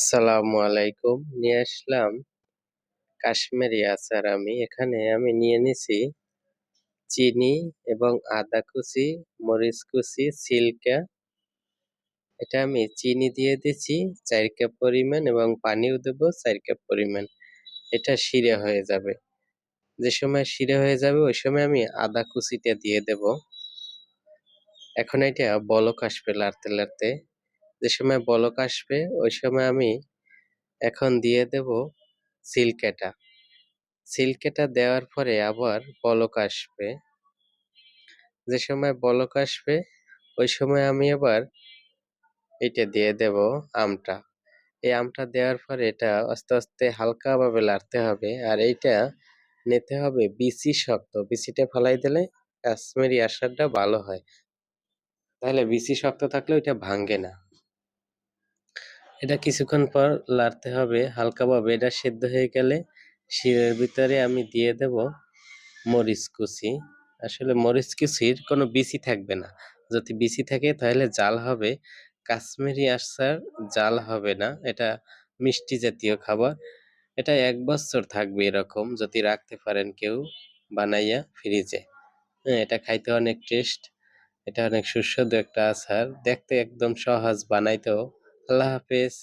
আসসালামু আলাইকুম। নিয়ে আসলাম কাশ্মীরি আচার আমি নিয়ে নিছি চিনি এবং আদা কুচি, মরিচ কুচি, সিরকা। এটা আমি চিনি দিয়ে দিচ্ছি ৪ কাপ পরিমাণ এবং পানিও দেব ৪ কাপ পরিমাণ। এটা শিরা হয়ে যাবে। যে সময় শিরা হয়ে যাবে ওই সময় আমি আদা কুচিটা দিয়ে দেব। এখন এটা বলক আসবে লাড়তে, লাড়তে। যে সময় বলক আসবে ওই সময় আমি এখন দিয়ে দেব সিরকাটা। সিল্কেটা দেওয়ার পরে আবার বলক আসবে। যে সময় বলক আসবে ওই সময় আমি আবার এটা দিয়ে দেব আমটা। এই আমটা দেওয়ার পরে এটা আস্তে আস্তে হালকাভাবে লাড়তে হবে। আর এইটা নিতে হবে বিচি শক্ত। বিচিটা ফালাই দিলে কাশ্মীরি আচারটা ভালো হয়। তাহলে বিচি শক্ত থাকলে ওইটা ভাঙে না। এটা কিছুক্ষণ পর লাড়তে হবে হালকাভাবে। এটা সেদ্ধ হয়ে গেলে শিরের ভিতরে আমি দিয়ে দেব মরিচ কুচি। আসলে মরিচ কুচির কোনো বিচি থাকবে না। যদি বিচি থাকে তাহলে জাল হবে। কাশ্মীরি আচার জাল হবে না। এটা মিষ্টি জাতীয় খাবার। এটা ১ বছর থাকবে এরকম যদি রাখতে পারেন কেউ বানাইয়া ফ্রিজে। হ্যাঁ, এটা খাইতে অনেক টেস্ট। এটা অনেক সুস্বাদু একটা আচার। দেখতে একদম সহজ বানাইতেও। আল্লাহ হাফেজ।